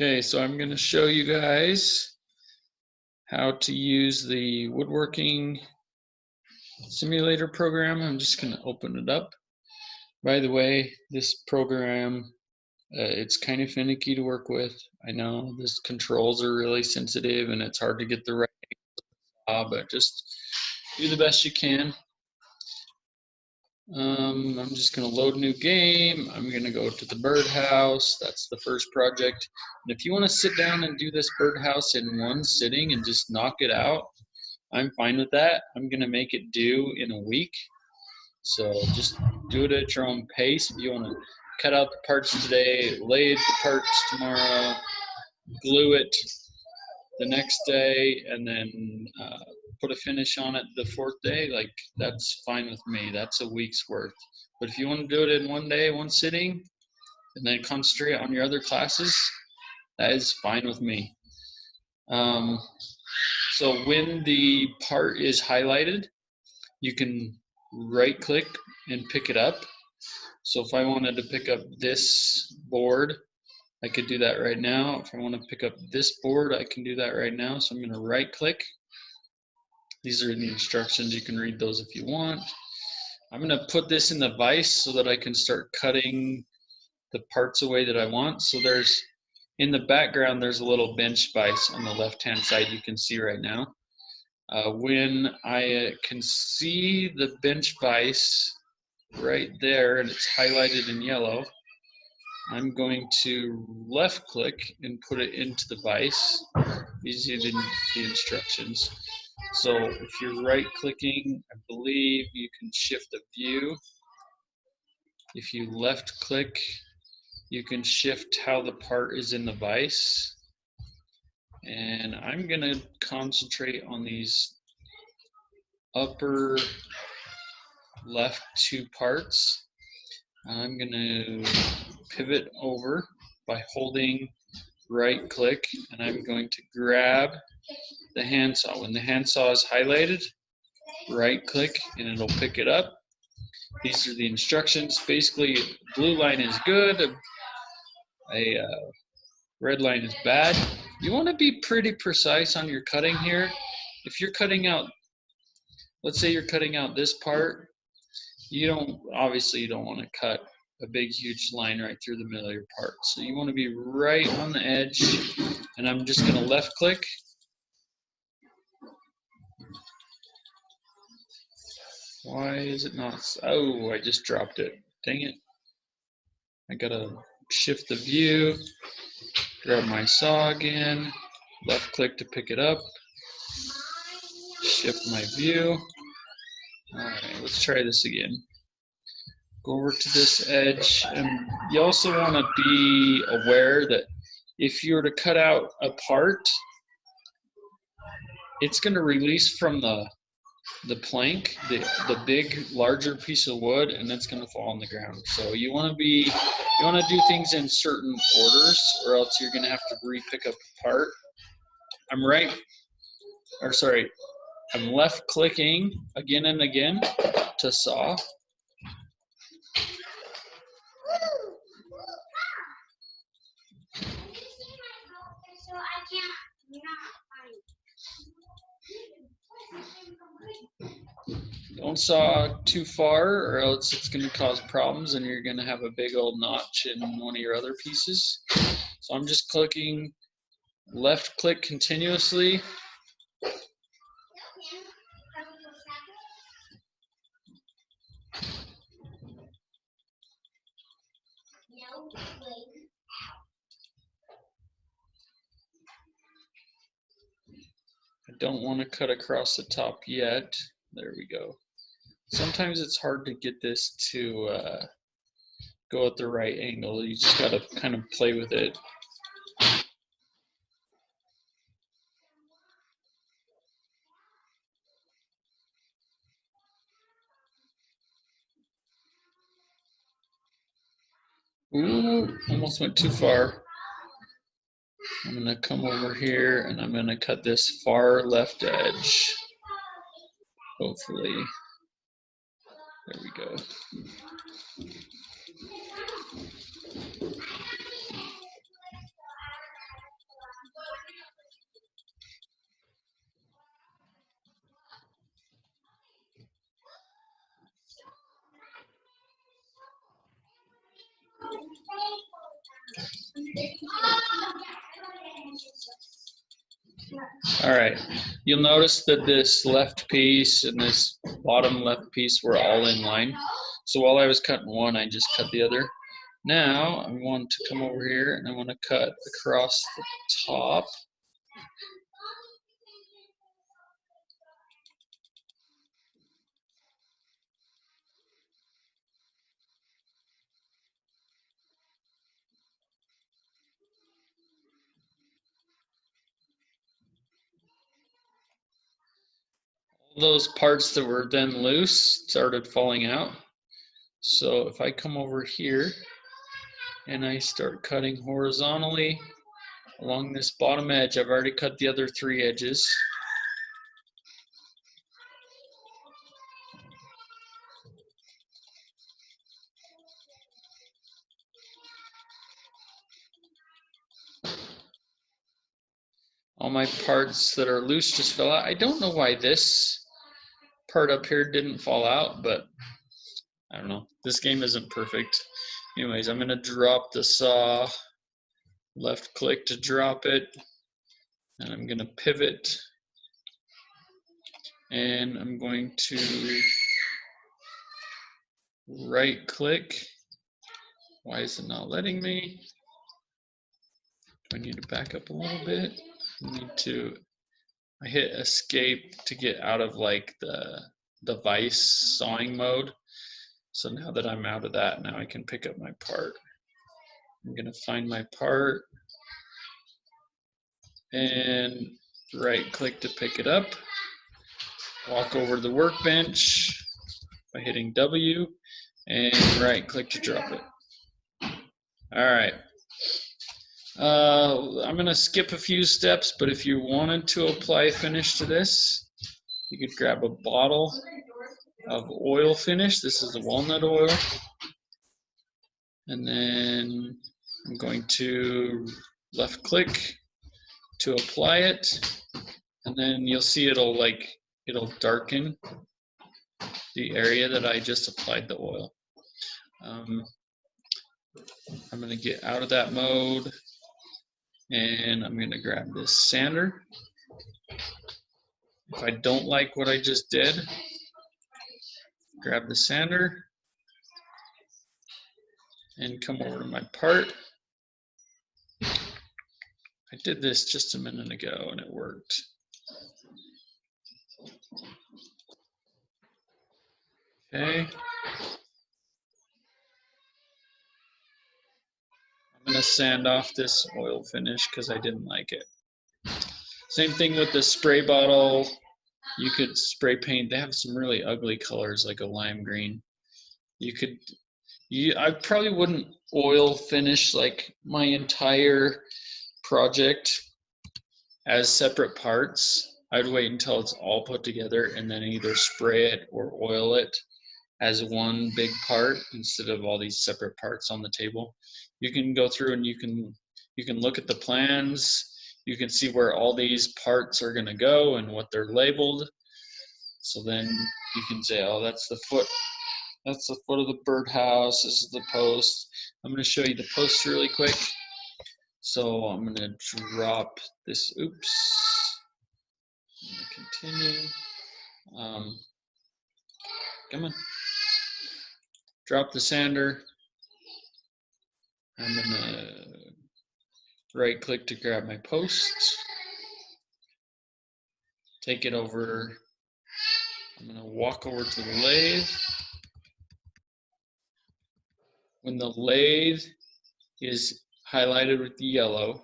Okay, so I'm going to show you guys how to use the woodworking simulator program. I'm just going to open it up. By the way, this program, it's kind of finicky to work with. I know this controls are really sensitive and it's hard to get the right but just do the best you can. I'm just going to load a new game. I'm going to go to the birdhouse. That's the first project. And if you want to sit down and do this birdhouse in one sitting and just knock it out, I'm fine with that. I'm going to make it due in a week. So just do it at your own pace. If you want to cut out the parts today, lathe the parts tomorrow, glue it the next day, and then put a finish on it the fourth day, like that's fine with me. That's a week's worth. But if you want to do it in one day, one sitting, and then concentrate on your other classes, that is fine with me. So when the part is highlighted, you can right click and pick it up. So if I wanted to pick up this board, I could do that right now. If I want to pick up this board, I can do that right now. So I'm going to right click. These are the instructions. You can read those if you want. I'm going to put this in the vise so that I can start cutting the parts away that I want. So there's, in the background, there's a little bench vise on the left-hand side you can see right now. When I can see the bench vise right there and it's highlighted in yellow, I'm going to left click and put it into the vise. These are the instructions. So if you're right clicking, I believe you can shift the view. If you left click, you can shift how the part is in the vise. And I'm going to concentrate on these upper left two parts. I'm going to pivot over by holding right click, and I'm going to grab the handsaw. When the handsaw is highlighted, right click and it'll pick it up. These are the instructions. Basically, blue line is good, a red line is bad. You want to be pretty precise on your cutting here. If you're cutting out, let's say you're cutting out this part, obviously you don't want to cut a big huge line right through the middle of your part. So you want to be right on the edge, and I'm just going to left click. Why is it not? Oh, I just dropped it. Dang it. I gotta shift the view, grab my saw again, left click to pick it up, shift my view. All right, let's try this again. Go over to this edge, and you also want to be aware that if you were to cut out a part, it's going to release from the plank, the big larger piece of wood, and it's going to fall on the ground. So you want to do things in certain orders, or else you're going to have to re-pick up a part. I'm left clicking again and again to saw. Don't saw too far, or else it's going to cause problems and you're going to have a big old notch in one of your other pieces. So I'm just clicking left click continuously. I don't want to cut across the top yet. There we go. Sometimes it's hard to get this to go at the right angle. You just got to kind of play with it. Ooh, almost went too far. I'm going to come over here and I'm going to cut this far left edge. Hopefully. There we go. All right, you'll notice that this left piece and this bottom left piece were all in line. So while I was cutting one, I just cut the other. Now I want to come over here and I want to cut across the top. Those parts that were then loose started falling out. So if I come over here and I start cutting horizontally along this bottom edge, I've already cut the other 3 edges. All my parts that are loose just fell out. I don't know why this part up here didn't fall out, but I don't know. This game isn't perfect. Anyways, I'm going to drop the saw, left click to drop it, and I'm going to pivot, and I'm going to right click. Why is it not letting me? Do I need to back up a little bit? I hit escape to get out of like the vise sawing mode. So now that I'm out of that, now I can pick up my part. I'm gonna find my part and right click to pick it up. Walk over to the workbench by hitting W and right click to drop it. All right. I'm gonna skip a few steps, but if you wanted to apply finish to this, you could grab a bottle of oil finish. This is the walnut oil. And then I'm going to left click to apply it. And then you'll see it'll darken the area that I just applied the oil. I'm going to get out of that mode and I'm going to grab this sander. If I don't like what I just did, grab the sander and come over to my part. I did this just a minute ago and it worked. Okay. I'm going to sand off this oil finish because I didn't like it. Same thing with the spray bottle. You could spray paint. They have some really ugly colors like a lime green. I probably wouldn't oil finish like my entire project as separate parts. I'd wait until it's all put together and then either spray it or oil it as one big part instead of all these separate parts on the table. You can go through and you can look at the plans. You can see where all these parts are going to go and what they're labeled. So then you can say, oh, that's the foot. That's the foot of the birdhouse. This is the post. I'm going to show you the post really quick. So I'm going to drop this. Oops. I'm going to continue. Come on. Drop the sander. I'm going to right click to grab my post. Take it over. I'm going to walk over to the lathe. When the lathe is highlighted with the yellow,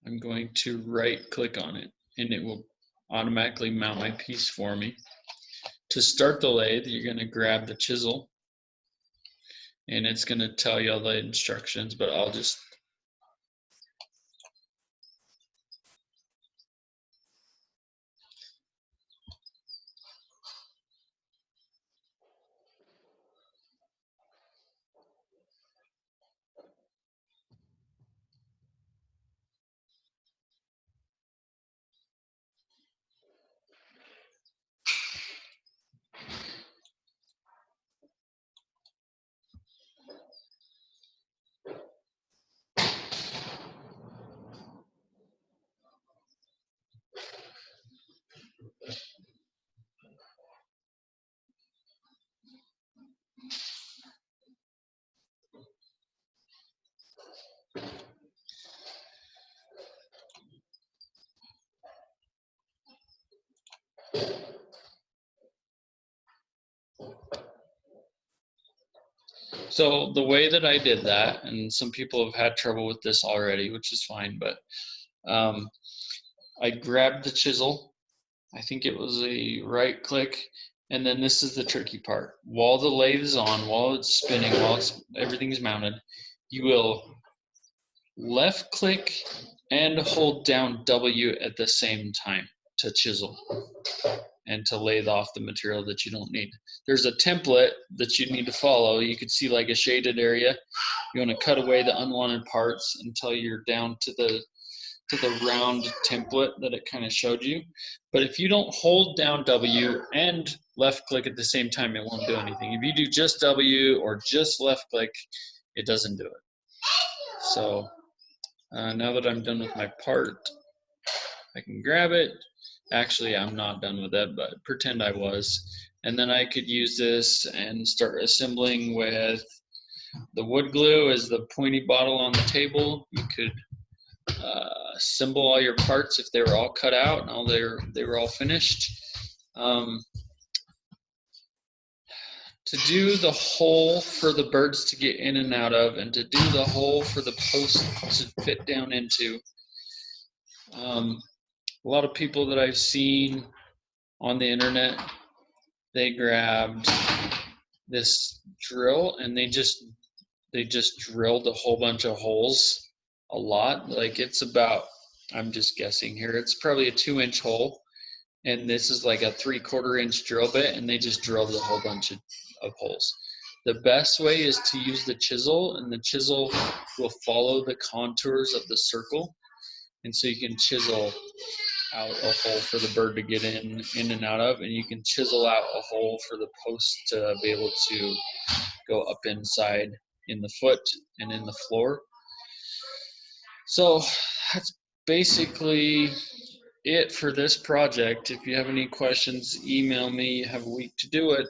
I'm going to right click on it and it will automatically mount my piece for me. To start the lathe, you're going to grab the chisel and it's going to tell you all the instructions, but I'll just So the way that I did that, and some people have had trouble with this already, which is fine, but I grabbed the chisel. I think it was a right click, and then this is the tricky part. While the lathe is on, while it's spinning, while everything's mounted, you will left click and hold down W at the same time to chisel and to lathe off the material that you don't need. There's a template that you need to follow. You can see like a shaded area. You want to cut away the unwanted parts until you're down to the round template that it kind of showed you. But if you don't hold down W and left click at the same time, it won't do anything. If you do just W or just left click, it doesn't do it. So now that I'm done with my part, I can grab it. Actually, I'm not done with it, but pretend I was. And then I could use this and start assembling with the wood glue as the pointy bottle on the table. You could assemble all your parts if they were all cut out and all they were all finished. To do the hole for the birds to get in and out of, and to do the hole for the post to fit down into, a lot of people that I've seen on the internet, they grabbed this drill and they just drilled a whole bunch of holes, a lot. Like it's about, I'm just guessing here, it's probably a 2-inch hole, and this is like a 3/4 inch drill bit, and they just drilled a whole bunch of holes. The best way is to use the chisel, and the chisel will follow the contours of the circle, and so you can chisel out a hole for the bird to get in and out of, and you can chisel out a hole for the post to be able to go up inside in the foot and in the floor. So that's basically it for this project. If you have any questions, email me. You have a week to do it.